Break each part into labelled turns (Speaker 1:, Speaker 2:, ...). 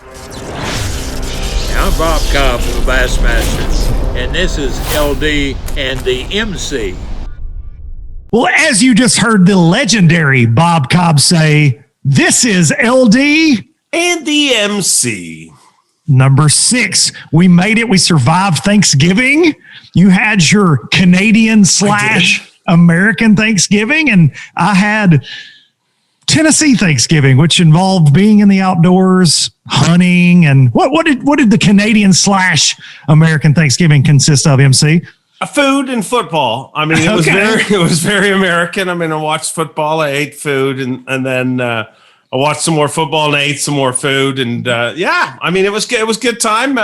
Speaker 1: I'm Bob Cobb from the Bassmaster, and this is LD and the MC.
Speaker 2: Well, as you just heard the legendary Bob Cobb say, this is LD
Speaker 3: and the MC.
Speaker 2: Number 6. We made it. We survived Thanksgiving. You had your Canadian / American Thanksgiving, and I had Tennessee Thanksgiving, which involved being in the outdoors, hunting, and what did the Canadian / American Thanksgiving consist of, MC?
Speaker 3: Food and football. I mean, it was very American. I mean, I watched football, I ate food, and then I watched some more football and ate some more food, and I mean, it was good time.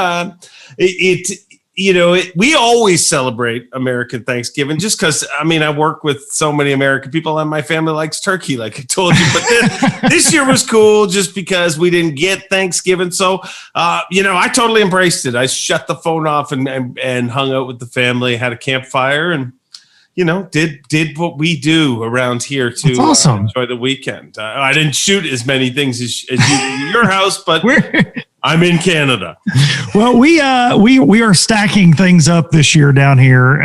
Speaker 3: We always celebrate American Thanksgiving just because, I mean, I work with so many American people and my family likes turkey, like I told you. But this year was cool just because we didn't get Thanksgiving. So, I totally embraced it. I shut the phone off and hung out with the family, had a campfire, and, did what we do around here to enjoy the weekend. I didn't shoot as many things as you did in your house, but I'm in Canada.
Speaker 2: Well, we are stacking things up this year down here,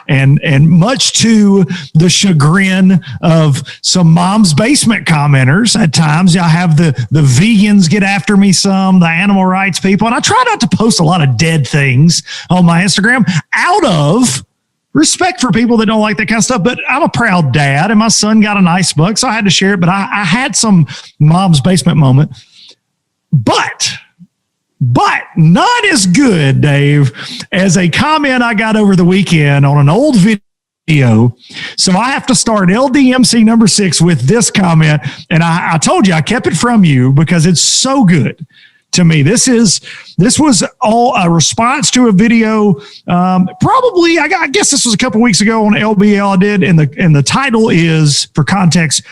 Speaker 2: and much to the chagrin of some mom's basement commenters at times. I have the vegans get after me some, the animal rights people, and I try not to post a lot of dead things on my Instagram out of respect for people that don't like that kind of stuff. But I'm a proud dad, and my son got a nice buck, so I had to share it. But I had some mom's basement moment. But not as good, Dave, as a comment I got over the weekend on an old video. So I have to start LDMC number 6 with this comment. And I told you I kept it from you because it's so good to me. This was all a response to a video. Probably, I guess this was a couple weeks ago on LBL I did. And the title is, for context,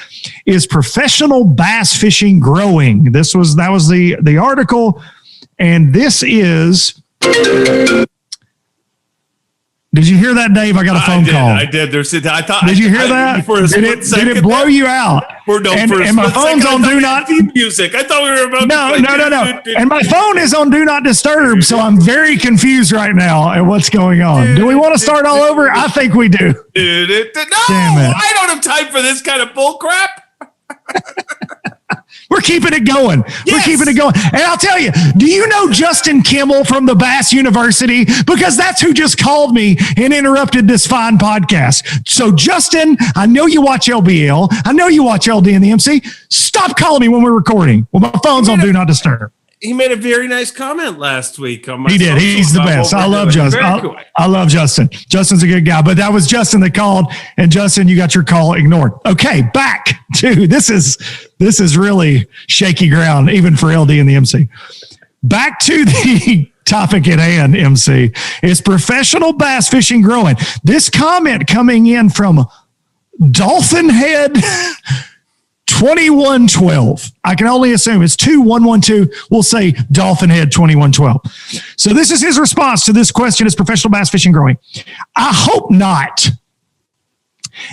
Speaker 2: is Professional Bass Fishing Growing. That was the article. And this is, did you hear that, Dave? I got a phone call.
Speaker 3: I did. I thought.
Speaker 2: Did you hear that? Did it blow you out? And my phone's on do not
Speaker 3: music. I thought we were about
Speaker 2: no. And my phone is on do not disturb, so I'm very confused right now at what's going on. Do we want to start all over? I think we do.
Speaker 3: No, I don't have time for this kind of bull crap.
Speaker 2: We're keeping it going. Yes. We're keeping it going. And I'll tell you, do you know Justin Kimmel from the Bass University? Because that's who just called me and interrupted this fine podcast. So, Justin, I know you watch LBL. I know you watch LD and the MC. Stop calling me when we're recording. Well, my phone's on Do Not Disturb.
Speaker 3: He made a very nice comment last week on my.
Speaker 2: He did. He's the best. I love Justin. I love Justin. Justin's a good guy. But that was Justin that called, and Justin, you got your call ignored. Okay, back to this is really shaky ground, even for LD and the MC. Back to the topic at hand, MC, is professional bass fishing growing. This comment coming in from Dolphin Head 2112. I can only assume it's 2112. We'll say Dolphin Head 2112. So this is his response to this question: is professional bass fishing growing? I hope not.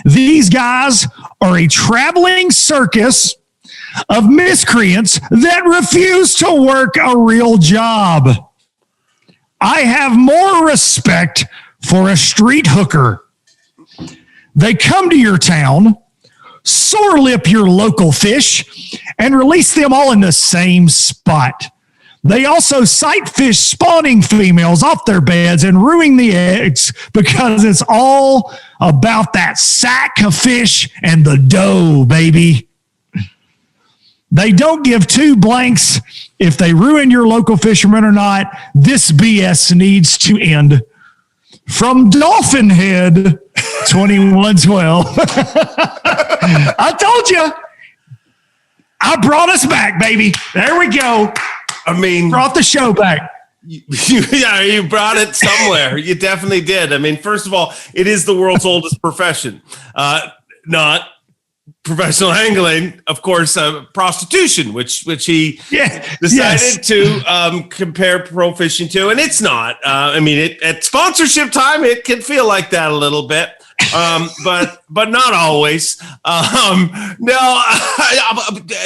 Speaker 2: These guys are a traveling circus of miscreants that refuse to work a real job. I have more respect for a street hooker. They come to your town, sore lip your local fish, and release them all in the same spot. They also sight fish spawning females off their beds and ruin the eggs because it's all about that sack of fish and the dough, baby. They don't give two blanks if they ruin your local fishermen or not. This BS needs to end. From Dolphin Head 2112. I told you. I brought us back, baby. There we go.
Speaker 3: I mean,
Speaker 2: brought the show back.
Speaker 3: You brought it somewhere. You definitely did. I mean, first of all, it is the world's oldest profession. Not professional angling, of course, prostitution, which he decided to compare pro fishing to, and it's not. I mean, at sponsorship time, it can feel like that a little bit. but not always. No,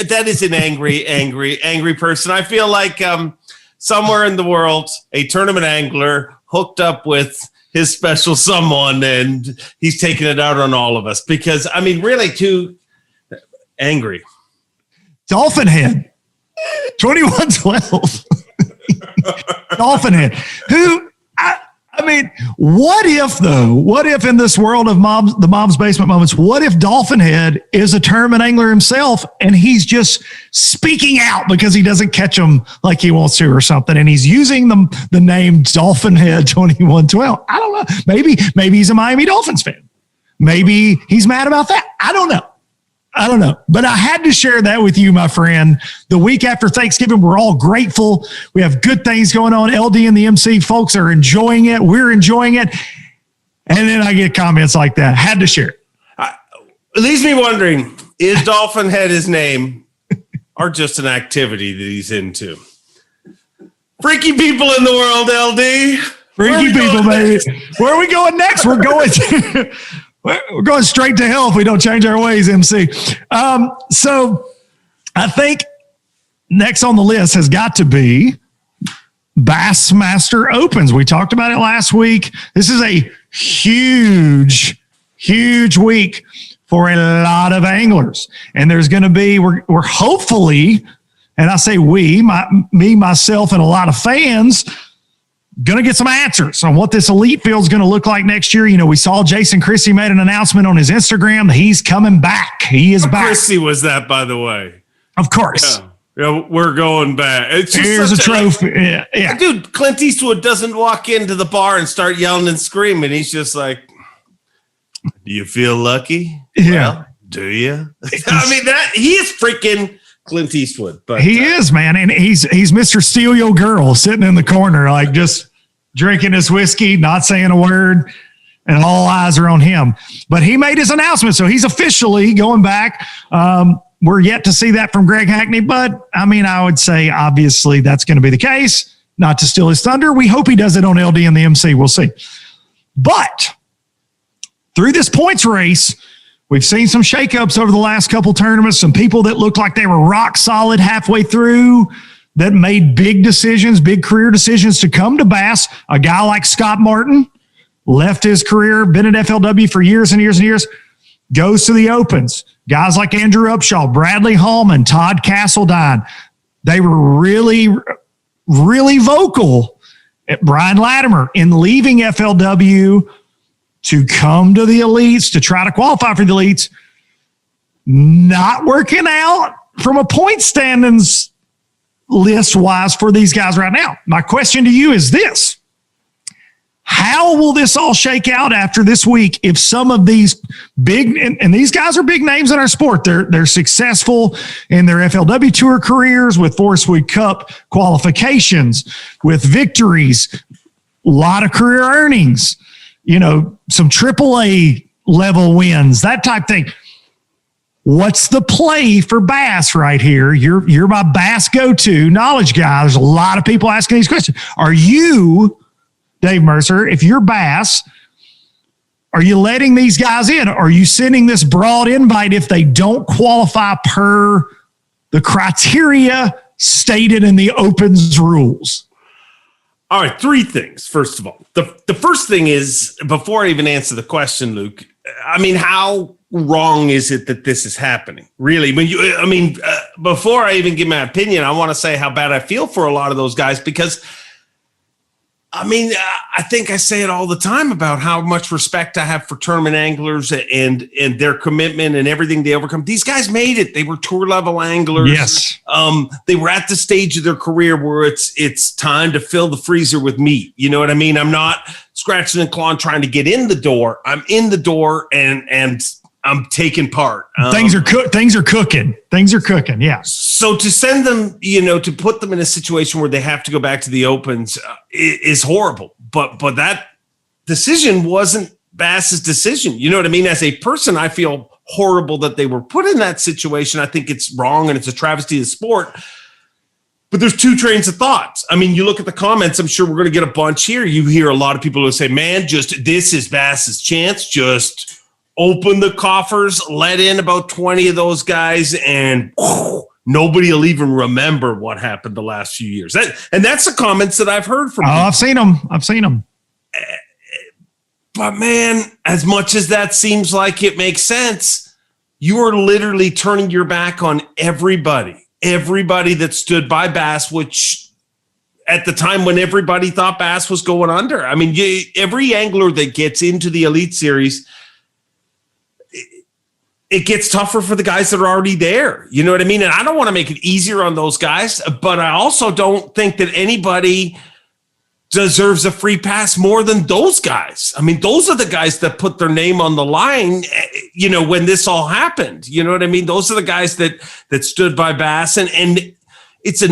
Speaker 3: that is an angry person. I feel like somewhere in the world, a tournament angler hooked up with his special someone, and he's taking it out on all of us because, I mean, really too angry.
Speaker 2: Dolphin Head, 2112. Dolphin Head, who, I mean, what if in this world of the mom's basement moments, what if Dolphin Head is a tournament angler himself and he's just speaking out because he doesn't catch them like he wants to or something, and he's using the name Dolphin Head 2112? I don't know. Maybe he's a Miami Dolphins fan. Maybe he's mad about that. I don't know. But I had to share that with you, my friend. The week after Thanksgiving, we're all grateful. We have good things going on. LD and the MC folks are enjoying it. We're enjoying it. And then I get comments like that. Had to share it.
Speaker 3: It leaves me wondering, is Dolphin Head his name or just an activity that he's into? Freaky people in the world, LD.
Speaker 2: Freaky people, baby. Where are we going next? We're going straight to hell if we don't change our ways, MC. So I think next on the list has got to be Bassmaster Opens. We talked about it last week. This is a huge week for a lot of anglers. And there's going to be, we're hopefully, and I say we, me, myself, and a lot of fans, going to get some answers on what this elite field is going to look like next year. You know, we saw Jason Christie made an announcement on his Instagram that he's coming back. He is back.
Speaker 3: Christie was that, by the way.
Speaker 2: Of course.
Speaker 3: Yeah, we're going back. It's just
Speaker 2: here's a trophy. Yeah.
Speaker 3: Dude, Clint Eastwood doesn't walk into the bar and start yelling and screaming. He's just like, do you feel lucky?
Speaker 2: Yeah.
Speaker 3: Well, do you? I mean, he is freaking Clint Eastwood. But
Speaker 2: he is, man. And he's Mr. Steal Your Girl sitting in the corner, like just drinking his whiskey, not saying a word, and all eyes are on him. But he made his announcement, so he's officially going back. We're yet to see that from Greg Hackney, but I mean, I would say obviously that's going to be the case. Not to steal his thunder. We hope he does it on LD and the MC. We'll see. But through this points race, we've seen some shakeups over the last couple tournaments, some people that looked like they were rock solid halfway through that made big decisions, big career decisions to come to Bass. A guy like Scott Martin left his career, been at FLW for years and years and years, goes to the Opens. Guys like Andrew Upshaw, Bradley Hallman, Todd Castledine, they were really, really vocal at Brian Latimer in leaving FLW to come to the elites, to try to qualify for the elites. Not working out from a point standings list-wise for these guys right now. My question to you is this. How will this all shake out after this week if some of these big, and these guys are big names in our sport, they're successful in their FLW Tour careers with Forest Wood Cup qualifications, with victories, a lot of career earnings, you know, some AAA level wins, that type thing. What's the play for Bass right here? You're my Bass go-to knowledge guy. There's a lot of people asking these questions. Are you, Dave Mercer, if you're Bass, are you letting these guys in? Are you sending this broad invite if they don't qualify per the criteria stated in the Opens rules?
Speaker 3: All right, three things. First of all, the first thing is, before I even answer the question, Luke, I mean, how wrong is it that this is happening? Really, before I even give my opinion, I want to say how bad I feel for a lot of those guys because, I mean, I think I say it all the time about how much respect I have for tournament anglers and their commitment and everything they overcome. These guys made it. They were tour level anglers.
Speaker 2: Yes.
Speaker 3: They were at the stage of their career where it's time to fill the freezer with meat. You know what I mean? I'm not scratching and clawing trying to get in the door. I'm in the door and I'm taking part.
Speaker 2: Things are cooking. Things are cooking. Yeah.
Speaker 3: So to send them, to put them in a situation where they have to go back to the Opens is horrible. But that decision wasn't Bass's decision. You know what I mean? As a person, I feel horrible that they were put in that situation. I think it's wrong and it's a travesty of the sport. But there's two trains of thoughts. I mean, you look at the comments, I'm sure we're going to get a bunch here. You hear a lot of people who say, man, this is Bass's chance. Just open the coffers, let in about 20 of those guys, and nobody will even remember what happened the last few years. And that's the comments that I've heard from people.
Speaker 2: I've seen them.
Speaker 3: But man, as much as that seems like it makes sense, you are literally turning your back on everybody that stood by Bass, which at the time when everybody thought Bass was going under. I mean, every angler that gets into the Elite Series, it gets tougher for the guys that are already there. You know what I mean? And I don't want to make it easier on those guys, but I also don't think that anybody deserves a free pass more than those guys. I mean, those are the guys that put their name on the line, you know, when this all happened. You know what I mean? Those are the guys that stood by Bass, and it's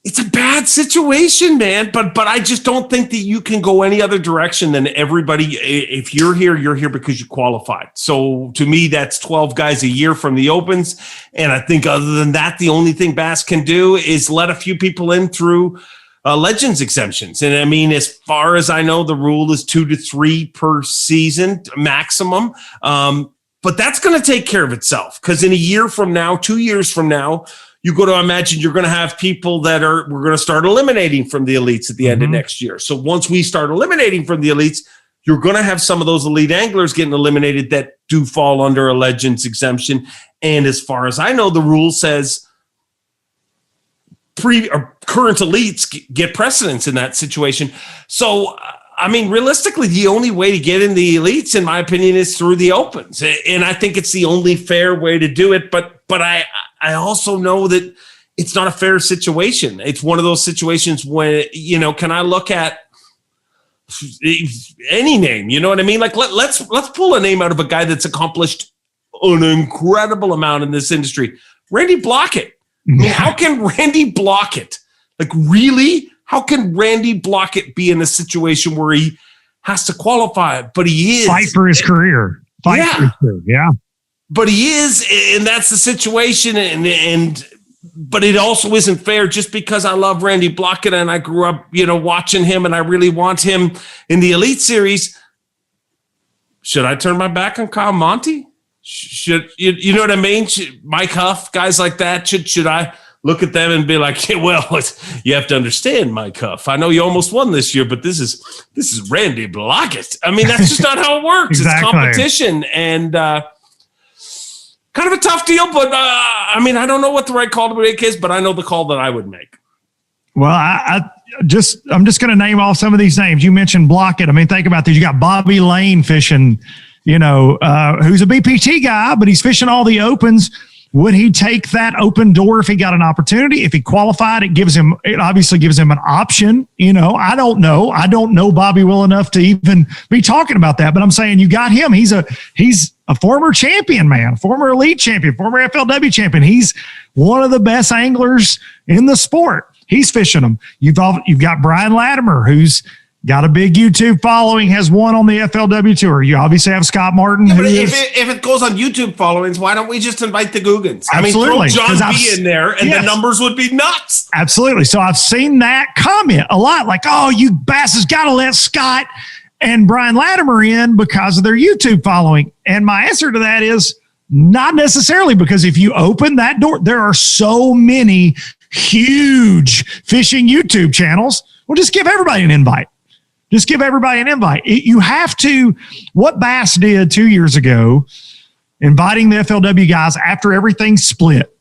Speaker 3: it's a bad situation, man. But I just don't think that you can go any other direction than everybody. If you're here because you qualified. So to me, that's 12 guys a year from the Opens. And I think other than that, the only thing Bass can do is let a few people in through Legends exemptions. And I mean, as far as I know, the rule is 2 to 3 per season maximum. But that's going to take care of itself, because in a year from now, 2 years from now, you go to imagine you're going to have people we're going to start eliminating from the elites at the end of next year. So once we start eliminating from the elites, you're going to have some of those elite anglers getting eliminated that do fall under a Legends exemption. And as far as I know, the rule says current elites get precedence in that situation. So, I mean, realistically, the only way to get in the elites, in my opinion, is through the Opens. And I think it's the only fair way to do it. But I also know that it's not a fair situation. It's one of those situations when, you know, can I look at any name? You know what I mean? Like, let's pull a name out of a guy that's accomplished an incredible amount in this industry. Randy Blockett. I mean, how can Randy Blockett, like, really? How can Randy Blockett be in a situation where he has to qualify? But he is.
Speaker 2: Fight for his career. Yeah.
Speaker 3: But he is, and that's the situation. But it also isn't fair, just because I love Randy Blockett and I grew up, you know, watching him, and I really want him in the Elite Series. Should I turn my back on Kyle Monty? Should you know what I mean? Mike Huff, guys like that. Should I look at them and be like, yeah, well, you have to understand, Mike Huff, I know you almost won this year, but this is Randy Blockett. I mean, that's just not how it works. Exactly. It's competition, and kind of a tough deal, but I mean, I don't know what the right call to make is, but I know the call that I would make.
Speaker 2: Well, I'm just going to name off some of these names. You mentioned Blockett. I mean, think about this. You got Bobby Lane fishing, you know, who's a BPT guy, but he's fishing all the Opens. Would he take that open door if he got an opportunity? If he qualified, it obviously gives him an option. You know, I don't know Bobby well enough to even be talking about that, but I'm saying you got him. He's a former champion, man, former elite champion, former FLW champion. He's one of the best anglers in the sport. He's fishing them. You've got Brian Latimer, who's got a big YouTube following, has won on the FLW tour. You obviously have Scott Martin.
Speaker 3: Yeah, but if it goes on YouTube followings, why don't we just invite the Googans?
Speaker 2: Absolutely.
Speaker 3: I mean, throw John B in there, and the numbers would be nuts.
Speaker 2: Absolutely. So I've seen that comment a lot, like, oh, you bastards got to let Scott and Brian Latimer in because of their YouTube following. And my answer to that is not necessarily, because if you open that door, there are so many huge fishing YouTube channels. Well, just give everybody an invite. You have to, what Bass did 2 years ago, inviting the FLW guys after everything split,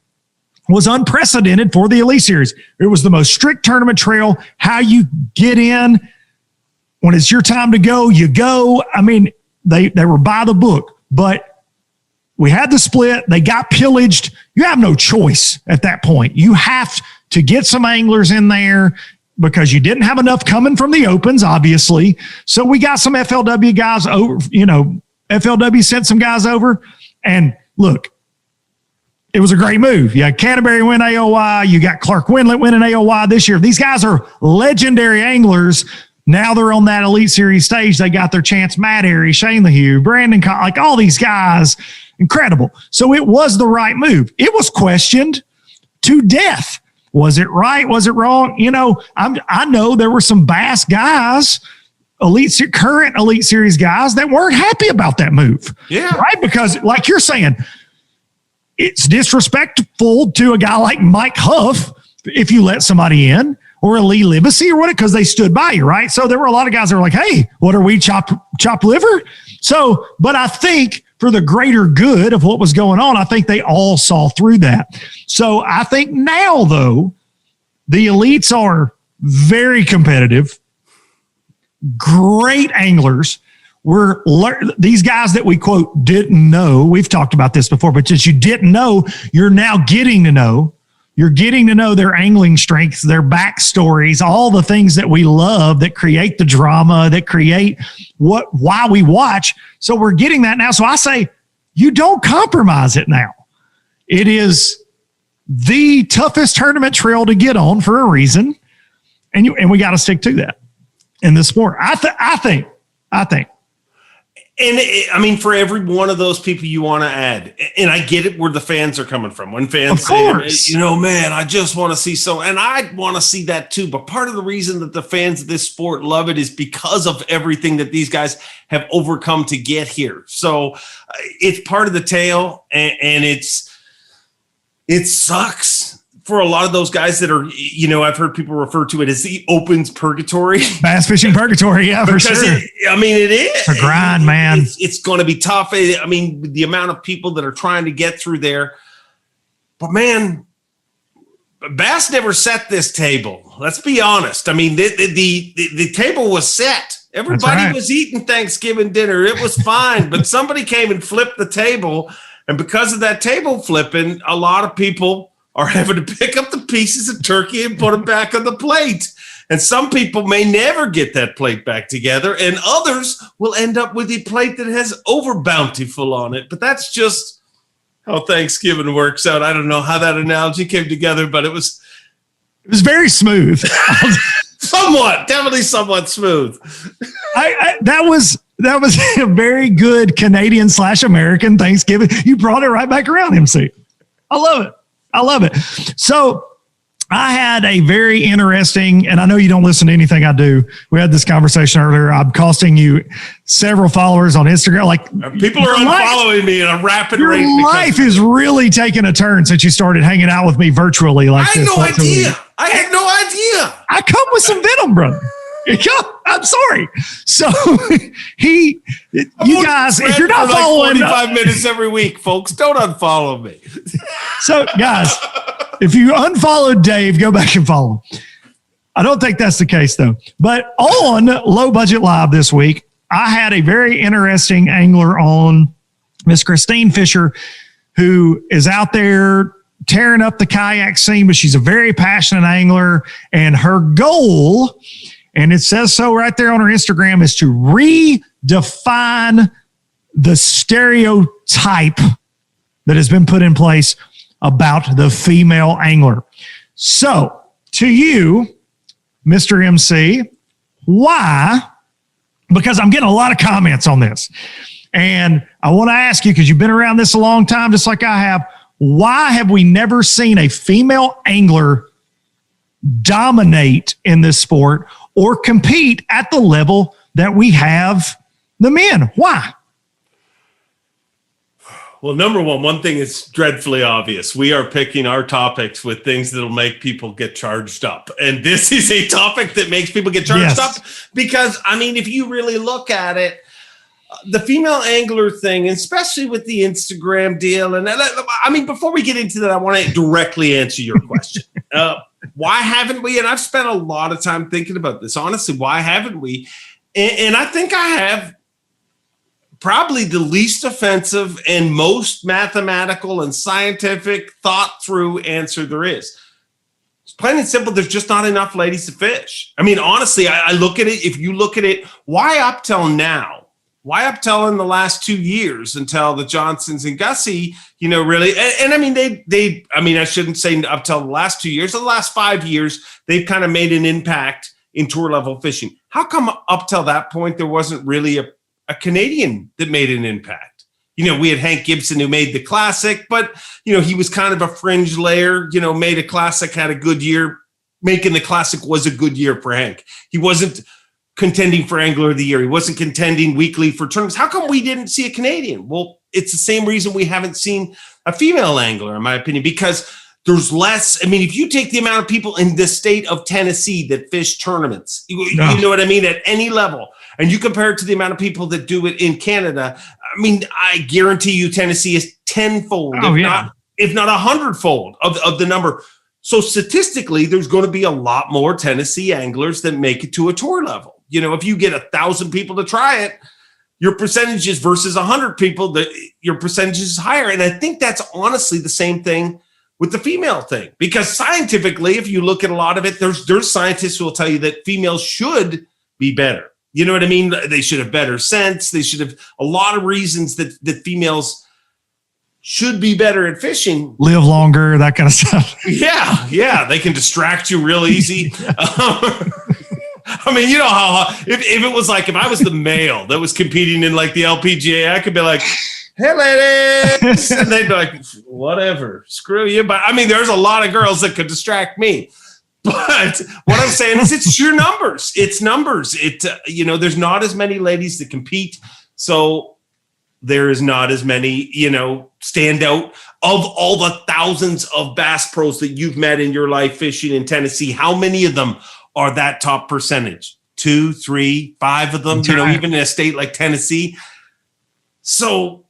Speaker 2: was unprecedented for the Elite Series. It was the most strict tournament trail. How you get in, when it's your time to go, you go. I mean, they were by the book, but we had the split. They got pillaged. You have no choice at that point. You have to get some anglers in there, because you didn't have enough coming from the Opens, obviously. So we got some FLW guys over, you know, FLW sent some guys over. And look, it was a great move. You had Canterbury win AOY. You got Clark Wendlandt winning AOY this year. These guys are legendary anglers. Now they're on that Elite Series stage. They got their chance. Matt Airy, Shane LaHue, Brandon, like all these guys, incredible. So it was the right move. It was questioned. to death. Was it right? Was it wrong? You know, I know there were some Bass guys, current Elite Series guys that weren't happy about that move.
Speaker 3: Yeah.
Speaker 2: Right? Because like you're saying, it's disrespectful to a guy like Mike Huff if you let somebody in, or a Lee Livesey or whatever, because they stood by you, right? So there were a lot of guys that were like, hey, what are we, chop liver? So, but I think for the greater good of what was going on, I think they all saw through that. So I think now, though, the elites are very competitive, great anglers. These guys that we quote didn't know. We've talked about this before, but just you didn't know, you're now getting to know. You're getting to know their angling strengths, their backstories, all the things that we love that create the drama, that create why we watch. So we're getting that now. So I say, you don't compromise it now. It is the toughest tournament trail to get on for a reason, and we got to stick to that in the sport. I think.
Speaker 3: And I mean, for every one of those people you want to add, and I get it where the fans are coming from. When fans say, you know, man, I just want to see and I want to see that too. But part of the reason that the fans of this sport love it is because of everything that these guys have overcome to get here. So it's part of the tale, and it sucks for a lot of those guys that are, you know, I've heard people refer to it as the opens purgatory.
Speaker 2: Bass fishing purgatory, yeah, for sure.
Speaker 3: It is.
Speaker 2: It's a grind, man.
Speaker 3: It's going to be tough. I mean, the amount of people that are trying to get through there. But, man, Bass never set this table. Let's be honest. I mean, the table was set. Everybody was eating Thanksgiving dinner. It was fine. But somebody came and flipped the table. And because of that table flipping, a lot of people are having to pick up the pieces of turkey and put them back on the plate. And some people may never get that plate back together, and others will end up with a plate that has over bountiful on it. But that's just how Thanksgiving works out. I don't know how that analogy came together, but it was
Speaker 2: very smooth.
Speaker 3: Definitely somewhat smooth.
Speaker 2: That was a very good Canadian / American Thanksgiving. You brought it right back around, MC. I love it. So I had a very interesting, and I know you don't listen to anything I do. We had this conversation earlier. I'm costing you several followers on Instagram. Like,
Speaker 3: people are unfollowing me at a rapid rate.
Speaker 2: Your life is really taking a turn since you started hanging out with me virtually. Like,
Speaker 3: I had no idea. I had no idea.
Speaker 2: I come with some venom, brother. I'm sorry. So you guys, if you're not following,
Speaker 3: 45 minutes every week, folks, don't unfollow me.
Speaker 2: So guys, if you unfollowed Dave, go back and follow him. I don't think that's the case though. But on Low Budget Live this week, I had a very interesting angler on, Miss Christine Fisher, who is out there tearing up the kayak scene, but she's a very passionate angler, and her goal, and it says so right there on her Instagram, is to redefine the stereotype that has been put in place about the female angler. So, to you, Mr. MC, why? Because I'm getting a lot of comments on this. And I want to ask you, because you've been around this a long time, just like I have, why have we never seen a female angler dominate in this sport or compete at the level that we have the men? Why?
Speaker 3: Well, number one thing is dreadfully obvious. We are picking our topics with things that'll make people get charged up. And this is a topic that makes people get charged up because, I mean, if you really look at it, the female angler thing, especially with the Instagram deal. And I mean, before we get into that, I want to directly answer your question. Why haven't we? And I've spent a lot of time thinking about this. Honestly, why haven't we? And I think I have probably the least offensive and most mathematical and scientific thought through answer there is. It's plain and simple. There's just not enough ladies to fish. I mean, honestly, I look at it. If you look at it, why up till now? Why up till in the last 2 years until the Johnsons and Gussie, you know, really, and I mean, I mean, I shouldn't say up till the last 2 years, the last 5 years, they've kind of made an impact in tour level fishing. How come up till that point, there wasn't really a Canadian that made an impact? we had Hank Gibson who made the classic, but, he was kind of a fringe layer, made a classic, had a good year. Making the classic was a good year for Hank. He wasn't contending for Angler of the Year. He wasn't contending weekly for tournaments. How come we didn't see a Canadian? Well, it's the same reason we haven't seen a female angler, in my opinion, because there's less. I mean, if you take the amount of people in the state of Tennessee that fish tournaments, you know what I mean, at any level, and you compare it to the amount of people that do it in Canada, I mean, I guarantee you Tennessee is tenfold, if not 100-fold of the number. So statistically, there's going to be a lot more Tennessee anglers that make it to a tour level. If you get 1,000 people to try it, your percentages versus 100 people, your percentage is higher. And I think that's honestly the same thing with the female thing, because scientifically, if you look at a lot of it, there's scientists who will tell you that females should be better. You know what I mean? They should have better sense. They should have a lot of reasons that females should be better at fishing.
Speaker 2: Live longer, that kind of stuff.
Speaker 3: Yeah. They can distract you real easy. I mean, how if it was like, if I was the male that was competing in like the LPGA, I could be like, hey, ladies. And they'd be like, whatever, screw you. But I mean, there's a lot of girls that could distract me. But what I'm saying is it's sheer numbers. It's numbers. There's not as many ladies that compete. So there is not as many, stand out of all the thousands of bass pros that you've met in your life fishing in Tennessee. How many of them are that top percentage? 2, 3, 5 of them, even in a state like Tennessee. So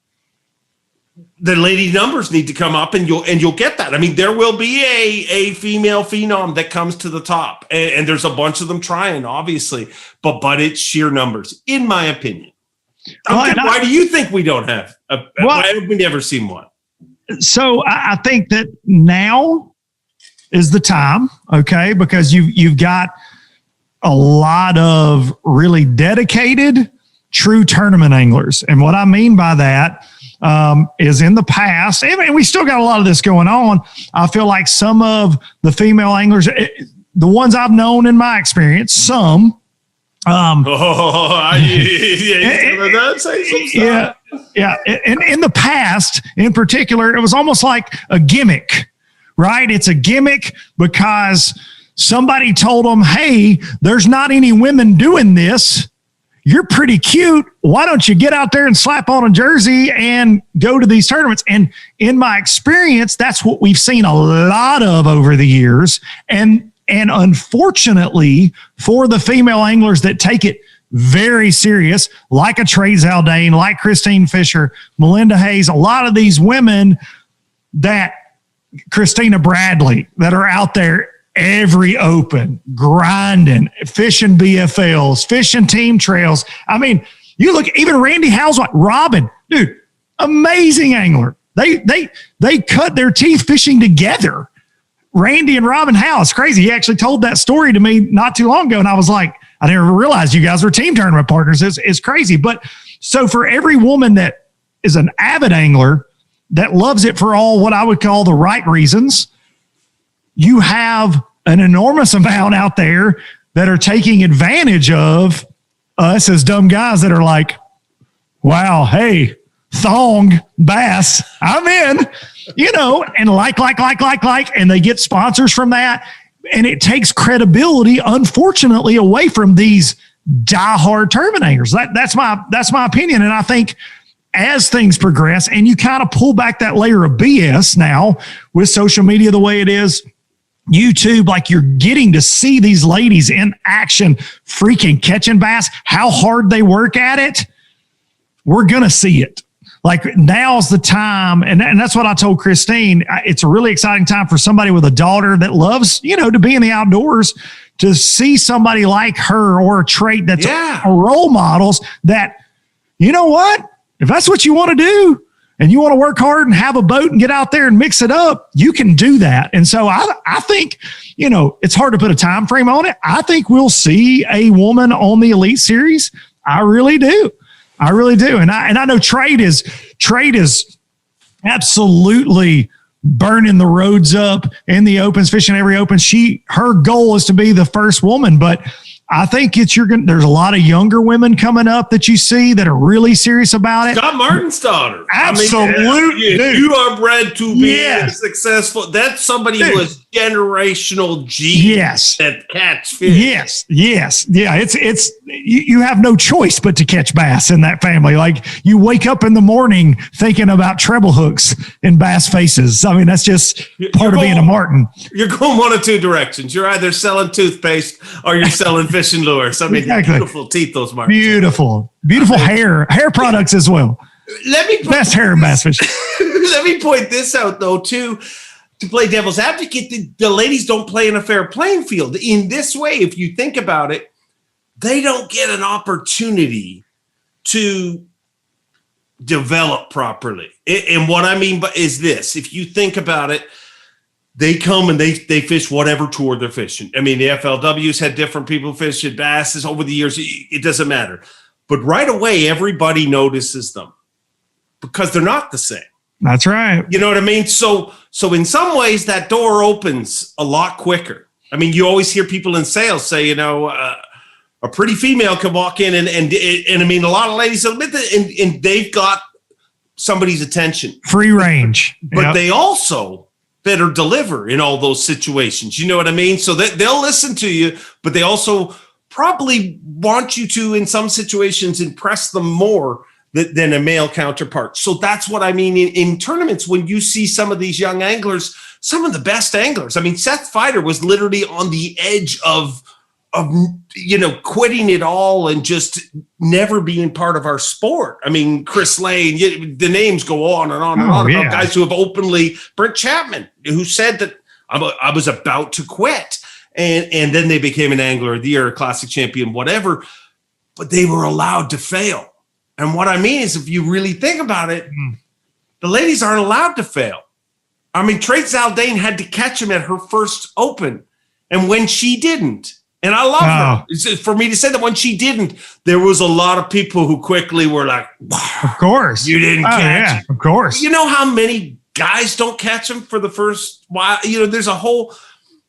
Speaker 3: the lady numbers need to come up, and you'll get that. I mean, there will be a female phenom that comes to the top, and there's a bunch of them trying, obviously, but it's sheer numbers, in my opinion. Why do you think we don't have? Why have we never seen one?
Speaker 2: So I think that now is the time, okay, because you've got a lot of really dedicated, true tournament anglers, and what I mean by that is in the past, and we still got a lot of this going on. I feel like some of the female anglers, the ones I've known in my experience, some. And in the past, in particular, it was almost like a gimmick, right? It's a gimmick because somebody told them, hey, there's not any women doing this. You're pretty cute. Why don't you get out there and slap on a jersey and go to these tournaments? And in my experience, that's what we've seen a lot of over the years. And unfortunately, for the female anglers that take it very serious, like a Trey Zaldane, like Christine Fisher, Melinda Hayes, a lot of these women Christina Bradley, that are out there every open, grinding, fishing BFLs, fishing team trails. I mean, you look, even Randy Housewhite, Robin, dude, amazing angler. They cut their teeth fishing together. Randy and Robin Howe, it's crazy. He actually told that story to me not too long ago, and I was like, I never realized you guys were team tournament partners. It's crazy. But so for every woman that is an avid angler that loves it for all what I would call the right reasons, you have an enormous amount out there that are taking advantage of us as dumb guys that are like, wow, hey, thong bass, I'm in, and like, and they get sponsors from that. And it takes credibility, unfortunately, away from these diehard tournament anglers. That's my opinion. And I think as things progress and you kind of pull back that layer of BS now with social media the way it is, YouTube, like you're getting to see these ladies in action, freaking catching bass, how hard they work at it. We're going to see it. Like now's the time. And that's what I told Christine. It's a really exciting time for somebody with a daughter that loves, to be in the outdoors, to see somebody like her or a trait that's a role models that, you know what, if that's what you want to do, and you want to work hard and have a boat and get out there and mix it up, you can do that. And so I think, it's hard to put a time frame on it. I think we'll see a woman on the Elite Series. I really do. And I know Trade is absolutely burning the roads up in the opens, fishing every open. Her goal is to be the first woman, but I think there's a lot of younger women coming up that you see that are really serious about it.
Speaker 3: Scott Martin's daughter.
Speaker 2: Absolutely.
Speaker 3: You are bred to be successful. That's somebody who has generational genes that catch fish.
Speaker 2: Yes. Yeah. It's you have no choice but to catch bass in that family. Like you wake up in the morning thinking about treble hooks in bass faces. I mean, that's just part of being a Martin.
Speaker 3: You're going one of two directions. You're either selling toothpaste or you're selling fishing lures. I mean, beautiful teeth, those Martins.
Speaker 2: Beautiful hair products as well. Best hair in bass fishing.
Speaker 3: Let me point this out though, too. To play devil's advocate, the ladies don't play in a fair playing field. In this way, if you think about it, they don't get an opportunity to develop properly. And what I mean is this: if you think about it, they come and they fish whatever tour they're fishing. I mean, the FLW's had different people fish at basses over the years. It doesn't matter. But right away, everybody notices them because they're not the same.
Speaker 2: That's right.
Speaker 3: You know what I mean? So in some ways, that door opens a lot quicker. I mean, you always hear people in sales say, a pretty female can walk in and I mean, a lot of ladies admit that, and they've got somebody's attention.
Speaker 2: Free range.
Speaker 3: But they also better deliver in all those situations. You know what I mean? So they'll listen to you, but they also probably want you to, in some situations, impress them more than a male counterpart. So that's what I mean in tournaments. When you see some of these young anglers, some of the best anglers, I mean, Seth Feider was literally on the edge of quitting it all and just never being part of our sport. I mean, Chris Lane, the names go on and on and on about guys who have openly, Brent Chapman, who said that I was about to quit. And then they became an angler of the year, a classic champion, whatever, but they were allowed to fail. And what I mean is, if you really think about it, the ladies aren't allowed to fail. I mean, Trace Zaldane had to catch him at her first open. And when she didn't, and I love her, it's for me to say that when she didn't, there was a lot of people who quickly were like,
Speaker 2: of course,
Speaker 3: you didn't catch him.
Speaker 2: Of course.
Speaker 3: You know how many guys don't catch him for the first while? There's a whole...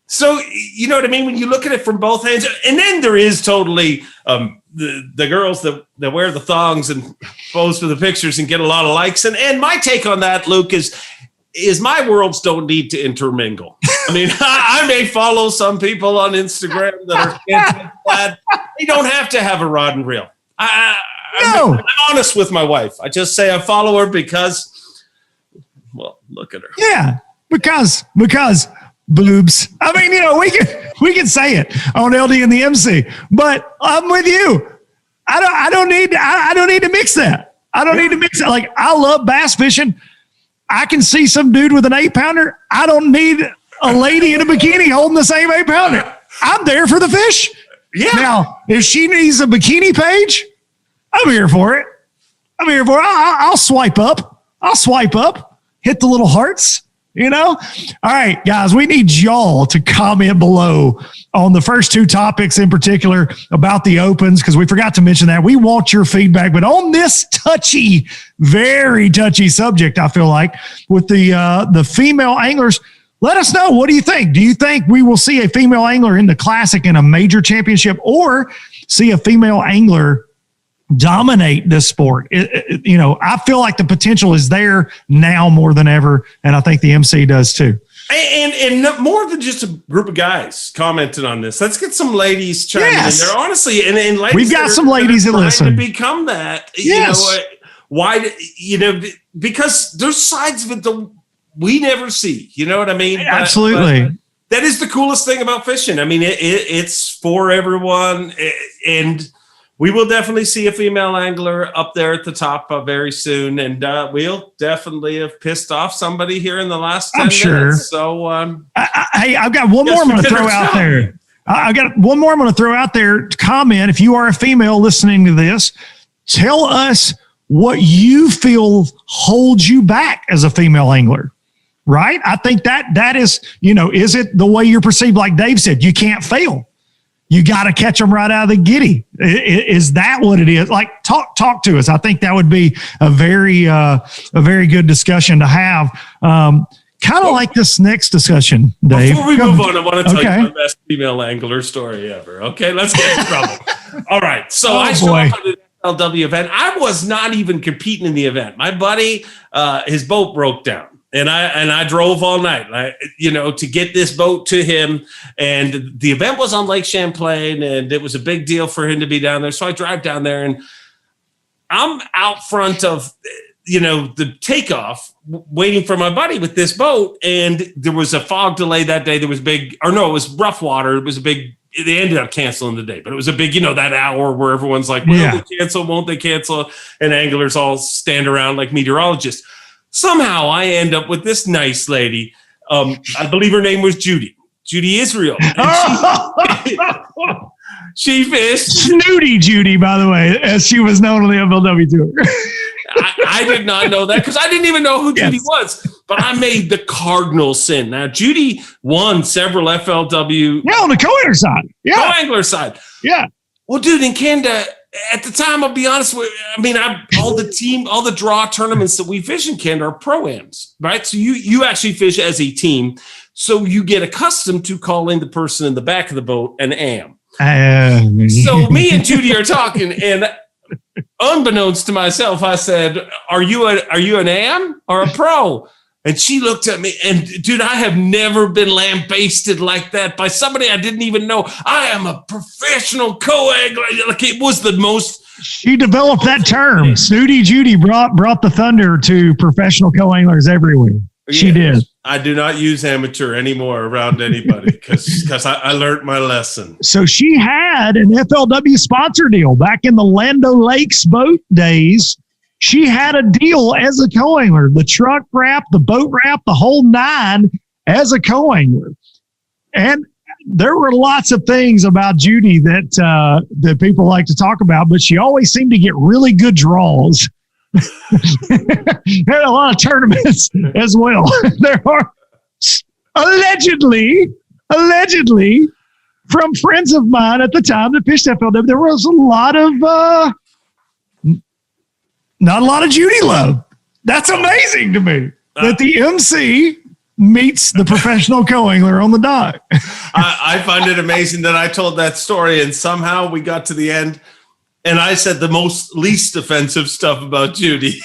Speaker 3: So, you know what I mean? When you look at it from both ends, and then there is totally the girls that wear the thongs and pose for the pictures and get a lot of likes. And my take on that, Luke, is my worlds don't need to intermingle. I mean, I may follow some people on Instagram that are glad. They don't have to have a rod and reel. I'm honest with my wife. I just say I follow her because, well, look at her.
Speaker 2: Yeah, because boobs. I mean, we can say it on LD and the MC, but I'm with you. I don't need to mix that. I don't need to mix it. Like, I love bass fishing. I can see some dude with an 8-pounder. I don't need a lady in a bikini holding the same 8-pounder. I'm there for the fish. Yeah. Now, if she needs a bikini page, I'm here for it. I'll swipe up. Hit the little hearts. All right, guys, we need y'all to comment below on the first two topics in particular about the opens, because we forgot to mention that. We want your feedback, but on this very touchy subject, I feel like, with the female anglers, let us know. What do you think? Do you think we will see a female angler in the Classic in a major championship, or see a female angler dominate this sport? I feel like the potential is there now more than ever, and I think the MC does too.
Speaker 3: And more than just a group of guys commenting on this. Let's get some ladies chiming in there. Honestly, and ladies,
Speaker 2: we've got some ladies that listen
Speaker 3: to become that.
Speaker 2: Yes.
Speaker 3: Why? Because there's sides of it that we never see. You know what I mean?
Speaker 2: Absolutely.
Speaker 3: But that is the coolest thing about fishing. I mean, it's for everyone, and we will definitely see a female angler up there at the top very soon, and we'll definitely have pissed off somebody here in the last 10 minutes. So,
Speaker 2: hey, I've got one more I'm going to throw out there. I got one more I'm going to throw out there to comment. If you are a female listening to this, tell us what you feel holds you back as a female angler. Right? I think that is, is it the way you're perceived? Like Dave said, you can't fail. You got to catch them right out of the giddy. Is that what it is? Like, talk to us. I think that would be a very good discussion to have. kind of like this next discussion, Dave.
Speaker 3: Before we move on, I want to tell you the best female angler story ever. Okay, let's get in trouble. All right, so I show up at an FLW event. I was not even competing in the event. My buddy, his boat broke down. And I drove all night, to get this boat to him. And the event was on Lake Champlain, and it was a big deal for him to be down there. So I drive down there, and I'm out front of, the takeoff, waiting for my buddy with this boat. And there was a fog delay that day. There was it was rough water. It was they ended up canceling the day, but it was a big, that hour where everyone's like, will they cancel? Won't they cancel? And anglers all stand around like meteorologists. Somehow I end up with this nice lady. I believe her name was Judy Israel. She fished.
Speaker 2: Snooty Judy, by the way, as she was known on the FLW tour.
Speaker 3: I did not know that because I didn't even know who Judy was. But I made the cardinal sin. Now, Judy won several FLW.
Speaker 2: Yeah, on the co-angler side. Yeah.
Speaker 3: Co-angler side.
Speaker 2: Yeah.
Speaker 3: Well, dude, in Canada, at the time, I'll be honest with you, all the draw tournaments that we fish in Canada are pro-ams, right? So you actually fish as a team. So you get accustomed to calling the person in the back of the boat an am. So me and Judy are talking, and unbeknownst to myself, I said, are you an am or a pro? And she looked at me, and dude, I have never been lambasted like that by somebody I didn't even know. I am a professional co-angler. Like, it was the most.
Speaker 2: She developed that term. Snooty Judy brought the thunder to professional co-anglers everywhere. She did.
Speaker 3: I do not use amateur anymore around anybody because I learned my lesson.
Speaker 2: So she had an FLW sponsor deal back in the Lando Lakes boat days. She had a deal as a co-angler, the truck wrap, the boat wrap, the whole nine as a co-angler. And there were lots of things about Judy that people like to talk about, but she always seemed to get really good draws. Had a lot of tournaments as well. There are allegedly from friends of mine at the time that fished FLW, there was not a lot of Judy love. That's amazing to me that the MC meets the professional co-angler on the dock.
Speaker 3: I find it amazing that I told that story and somehow we got to the end and I said the least offensive stuff about Judy.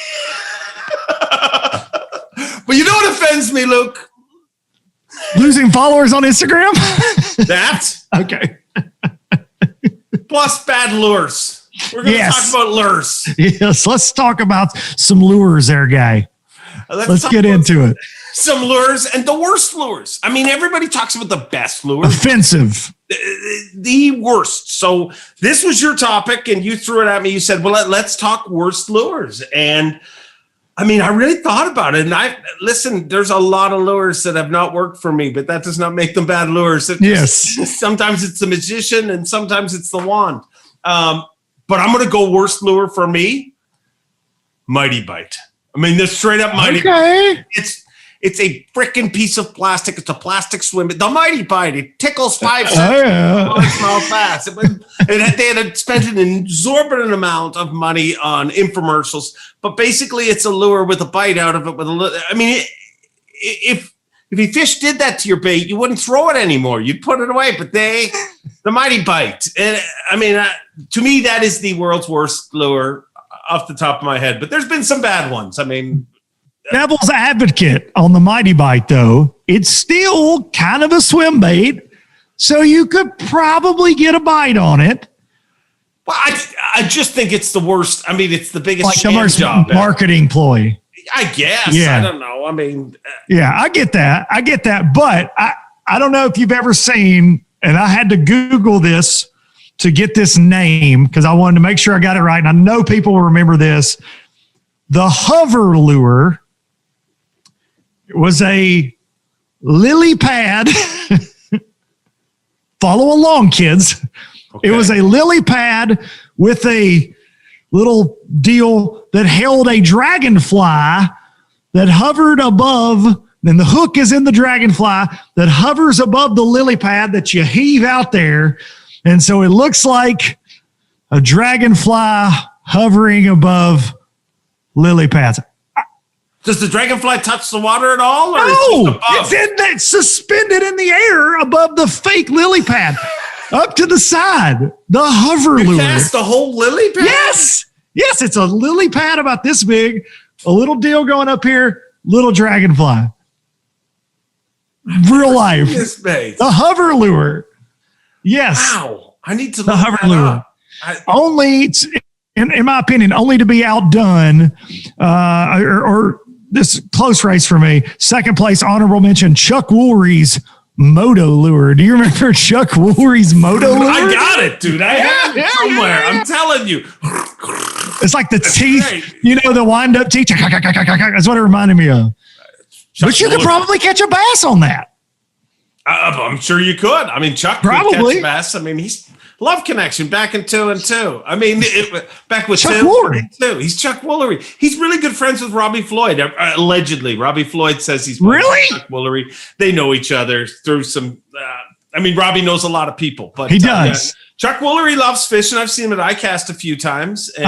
Speaker 3: But you know what offends me, Luke?
Speaker 2: Losing followers on Instagram?
Speaker 3: That?
Speaker 2: Okay.
Speaker 3: Plus bad lures. We're going to talk about lures.
Speaker 2: Yes, let's talk about some lures there, guy. Let's get into it.
Speaker 3: Some lures and the worst lures. I mean, everybody talks about the best lures.
Speaker 2: Offensive.
Speaker 3: The worst. So this was your topic and you threw it at me. You said, well, let's talk worst lures. And I mean, I really thought about it. And listen, there's a lot of lures that have not worked for me, but that does not make them bad lures. Sometimes it's the magician and sometimes it's the wand. But I'm going to go worst lure for me. Mighty Bite. I mean, the straight up Mighty Bite. It's a freaking piece of plastic. It's a plastic swim. The Mighty Bite. It tickles 5 cents. Small fast. They had spent an exorbitant amount of money on infomercials, but basically it's a lure with a bite out of it. If a fish did that to your bait, you wouldn't throw it anymore. You'd put it away. But the Mighty Bite. And I mean, to me, that is the world's worst lure off the top of my head. But there's been some bad ones. I mean,
Speaker 2: devil's advocate on the Mighty Bite, though, it's still kind of a swim bait, so you could probably get a bite on it.
Speaker 3: Well, I just think it's the worst. I mean, it's the biggest
Speaker 2: like marketing ploy.
Speaker 3: I guess. Yeah. I don't know. I mean,
Speaker 2: yeah, I get that. But I don't know if you've ever seen, and I had to Google this to get this name because I wanted to make sure I got it right. And I know people will remember this. The hover lure was a lily pad. Follow along, kids. Okay. It was a lily pad with a little deal that held a dragonfly that hovered above, and the hook is in the dragonfly that hovers above the lily pad that you heave out there. And so it looks like a dragonfly hovering above lily pads.
Speaker 3: Does the dragonfly touch the water at all? Or
Speaker 2: No, it's suspended in the air above the fake lily pad, up to the side. The hover lure.
Speaker 3: Cast the whole lily pad?
Speaker 2: Yes, it's a lily pad about this big, a little deal going up here, little dragonfly. Real life. The hover lure. Yes.
Speaker 3: Wow. I need to
Speaker 2: the
Speaker 3: look
Speaker 2: hover
Speaker 3: that
Speaker 2: lure.
Speaker 3: up.
Speaker 2: Only, in my opinion, only to be outdone, or this close race for me. Second place, honorable mention, Chuck Woolery's Moto lure. Do you remember Chuck Woolery's Moto lure?
Speaker 3: I got it, dude. I have it somewhere. I'm telling you.
Speaker 2: It's like the teeth,
Speaker 3: great.
Speaker 2: The wind-up teeth. That's what it reminded me of. But you could probably catch a bass on that.
Speaker 3: I'm sure you could. I mean, Chuck
Speaker 2: probably
Speaker 3: could catch a bass. I mean, he's Love Connection back in 2 and 2. I mean, back with
Speaker 2: Chuck
Speaker 3: Tim
Speaker 2: Woolery.
Speaker 3: too. He's Chuck Woolery. He's really good friends with Robbie Floyd. Allegedly, Robbie Floyd says he's
Speaker 2: really
Speaker 3: Chuck Woolery. They know each other through some. I mean, Robbie knows a lot of people, but
Speaker 2: he does.
Speaker 3: Chuck Woolery loves fishing. I've seen him at iCast a few times. And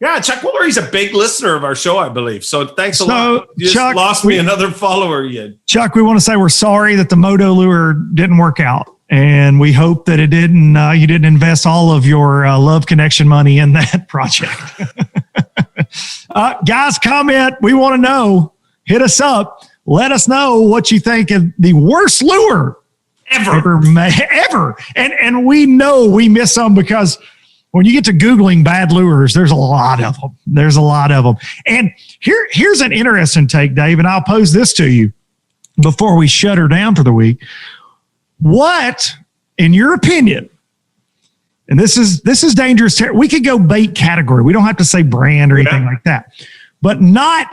Speaker 2: Yeah,
Speaker 3: Chuck Woolery's a big listener of our show, I believe. So thanks a lot. You
Speaker 2: Chuck,
Speaker 3: just lost me another follower.
Speaker 2: Chuck, we want to say we're sorry that the Moto lure didn't work out. And we hope that it didn't. You didn't invest all of your Love Connection money in that project. Guys, comment. We want to know. Hit us up. Let us know what you think of the worst lure ever. And we know we miss some because when you get to Googling bad lures, there's a lot of them. And here's an interesting take, Dave, and I'll pose this to you before we shut her down for the week. What, in your opinion, and this is dangerous. We could go bait category. We don't have to say brand or anything like that, but not.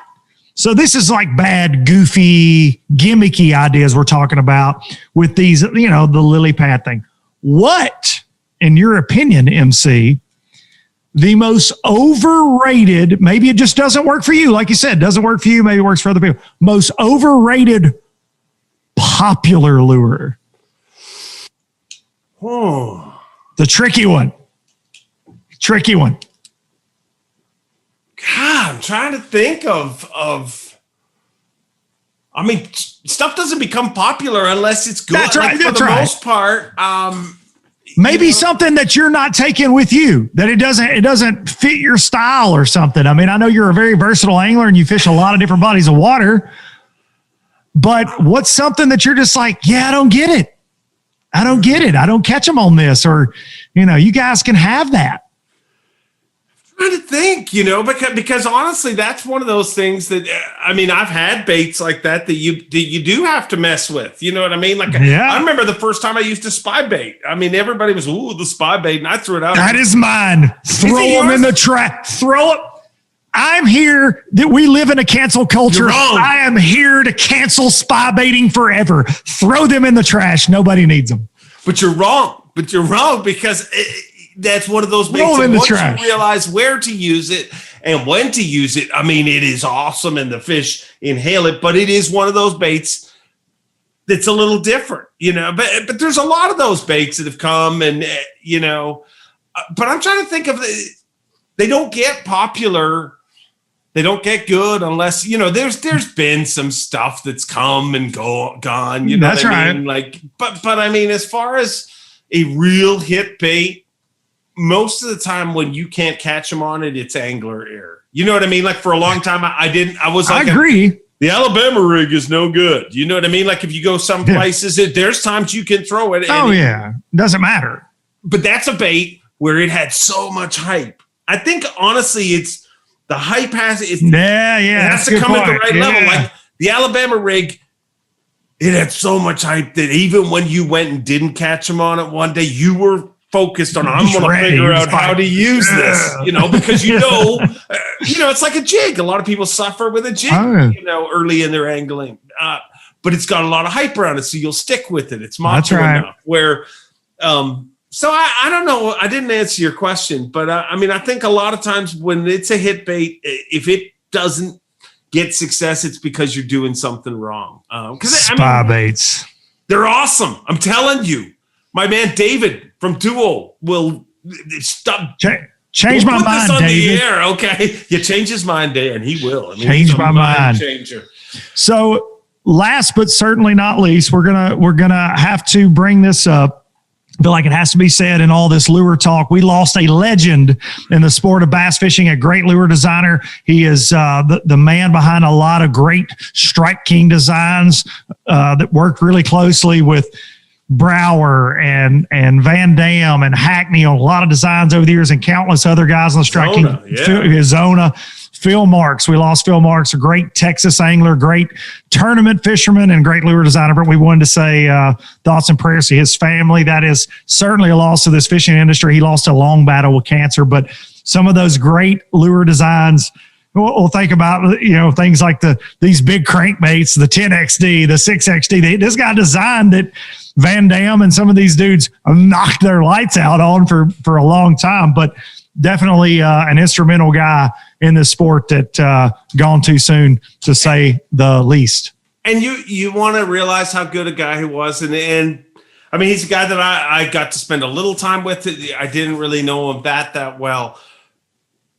Speaker 2: So this is like bad, goofy, gimmicky ideas we're talking about with these, the lily pad thing. What, in your opinion, MC, the most overrated, maybe it just doesn't work for you. Like you said, doesn't work for you. Maybe it works for other people. Most overrated popular lure.
Speaker 3: Oh,
Speaker 2: the tricky one. God,
Speaker 3: I'm trying to think of. I mean, stuff doesn't become popular unless it's good.
Speaker 2: That's right.
Speaker 3: For the most part,
Speaker 2: maybe something that you're not taking with you, that it doesn't fit your style or something. I mean, I know you're a very versatile angler and you fish a lot of different bodies of water, but what's something that you're just like, I don't get it. I don't catch them on this, or, you guys can have that.
Speaker 3: I'm trying to think, because honestly, that's one of those things that, I mean, I've had baits like that you do have to mess with. You know what I mean? I remember the first time I used a spy bait. I mean, everybody was, the spy bait, and I threw it out.
Speaker 2: That is mine. Throw them in the trash. Throw it. I'm here that we live in a cancel culture. I am here to cancel spy baiting forever. Throw them in the trash. Nobody needs them.
Speaker 3: But you're wrong. Because that's one of those baits.
Speaker 2: Once
Speaker 3: you realize where to use it and when to use it, I mean, it is awesome and the fish inhale it, but it is one of those baits that's a little different, but there's a lot of those baits that have come and, but I'm trying to think of they don't get popular. They don't get good unless, there's been some stuff that's come and gone,
Speaker 2: That's
Speaker 3: what I
Speaker 2: right.
Speaker 3: mean? But I mean, as far as a real hit bait, most of the time when you can't catch them on it, it's angler error. You know what I mean? Like for a long time, I
Speaker 2: agree.
Speaker 3: The Alabama rig is no good. You know what I mean? Like if you go some places, there's times you can throw it.
Speaker 2: Doesn't matter.
Speaker 3: But that's a bait where it had so much hype. I think honestly, it's the hype has it has to come at the right level. Like the Alabama rig, it had so much hype that even when you went and didn't catch them on it one day, you were focused on, I'm going to figure out how to use this, because it's like a jig. A lot of people suffer with a jig, early in their angling, but it's got a lot of hype around it. So you'll stick with it. It's macho enough where, so I don't know. I didn't answer your question, but I mean, I think a lot of times when it's a hit bait, if it doesn't get success, it's because you're doing something wrong.
Speaker 2: Spy baits,
Speaker 3: they're awesome. I'm telling you, my man David from Duo will stop.
Speaker 2: Change my mind, David.
Speaker 3: The air, okay? You change his mind, Dan. He will. I mean,
Speaker 2: change my mind.
Speaker 3: Changer.
Speaker 2: So, last but certainly not least, we're gonna have to bring this up. I feel like it has to be said in all this lure talk. We lost a legend in the sport of bass fishing, a great lure designer. He is the man behind a lot of great Strike King designs that worked really closely with Brower and Van Dam and Hackney on a lot of designs over the years, and countless other guys on the Strike King. Zona. Phil Marks. We lost Phil Marks, a great Texas angler, great tournament fisherman, and great lure designer. But we wanted to say thoughts and prayers to his family. That is certainly a loss to this fishing industry. He lost a long battle with cancer, but some of those great lure designs, we'll think about, things like these big crankbaits, the 10XD, the 6XD. This guy designed it. Van Dam and some of these dudes knocked their lights out on for a long time, but definitely an instrumental guy in this sport that gone too soon, to say the least.
Speaker 3: And you want to realize how good a guy he was. And I mean, he's a guy that I got to spend a little time with. I didn't really know him that well.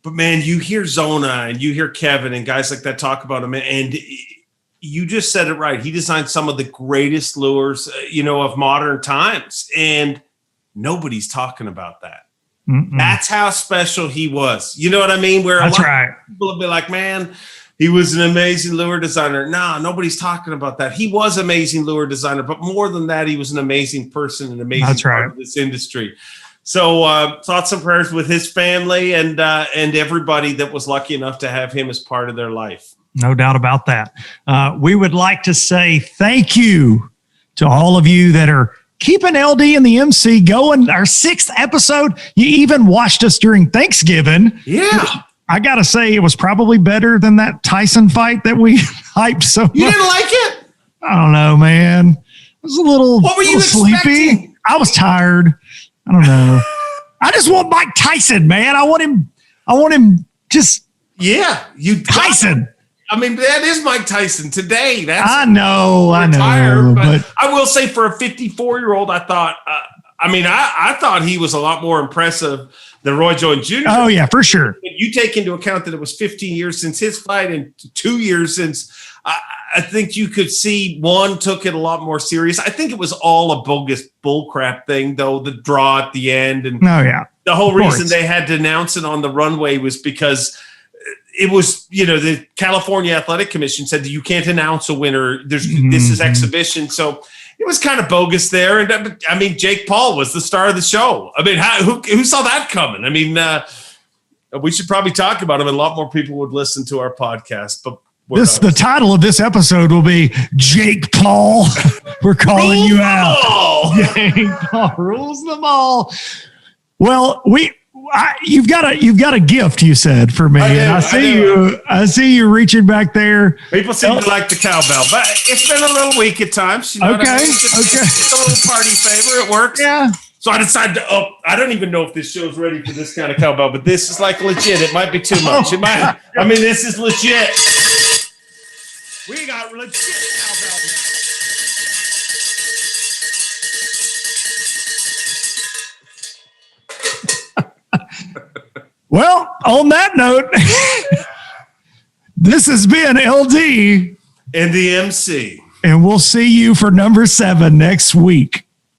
Speaker 3: But, man, you hear Zona and you hear Kevin and guys like that talk about him, and you just said it right. He designed some of the greatest lures, of modern times, and nobody's talking about that. Mm-mm. That's how special he was. You know what I mean? Where
Speaker 2: that's right.
Speaker 3: People will be like, man, he was an amazing lure designer. No, nobody's talking about that. He was an amazing lure designer, but more than that, he was an amazing person, an amazing part of this industry. So thoughts and prayers with his family and everybody that was lucky enough to have him as part of their life.
Speaker 2: No doubt about that. We would like to say thank you to all of you that are keeping LD and the MC going. Our 6th episode. You even watched us during Thanksgiving.
Speaker 3: Yeah.
Speaker 2: I got to say, it was probably better than that Tyson fight that we hyped so much.
Speaker 3: You didn't like it?
Speaker 2: I don't know, man. I was a little,
Speaker 3: what were you
Speaker 2: sleepy.
Speaker 3: Expecting?
Speaker 2: I was tired. I don't know. I just want Mike Tyson, man. I want him just.
Speaker 3: Yeah.
Speaker 2: Tyson.
Speaker 3: I mean, that is Mike Tyson today.
Speaker 2: I know.
Speaker 3: But I will say, for a 54-year-old, I thought, I thought he was a lot more impressive than Roy Jones Jr.
Speaker 2: Oh, yeah, for sure.
Speaker 3: You take into account that it was 15 years since his fight and 2 years since, I think you could see one took it a lot more serious. I think it was all a bogus bullcrap thing, though, the draw at the end. And the whole reason they had to announce it on the runway was because it was, the California Athletic Commission said that you can't announce a winner. This is exhibition. So it was kind of bogus there. And I mean, Jake Paul was the star of the show. I mean, who saw that coming? I mean, we should probably talk about him, and a lot more people would listen to our podcast. But
Speaker 2: the title of this episode will be Jake Paul. We're calling you out. Jake Paul rules them all. Well, you've got a gift, you said, for me. I see you reaching back there.
Speaker 3: People seem to like the cowbell, but it's been a little weak at times. You know what I mean? It's a little party favor. It works. Yeah. So I decided to I don't even know if this show's ready for this kind of cowbell, but this is like legit. It might be too much. This is legit. We got legit cowbell now.
Speaker 2: Well, on that note, this has been LD
Speaker 3: and the MC.
Speaker 2: And we'll see you for number 7 next week.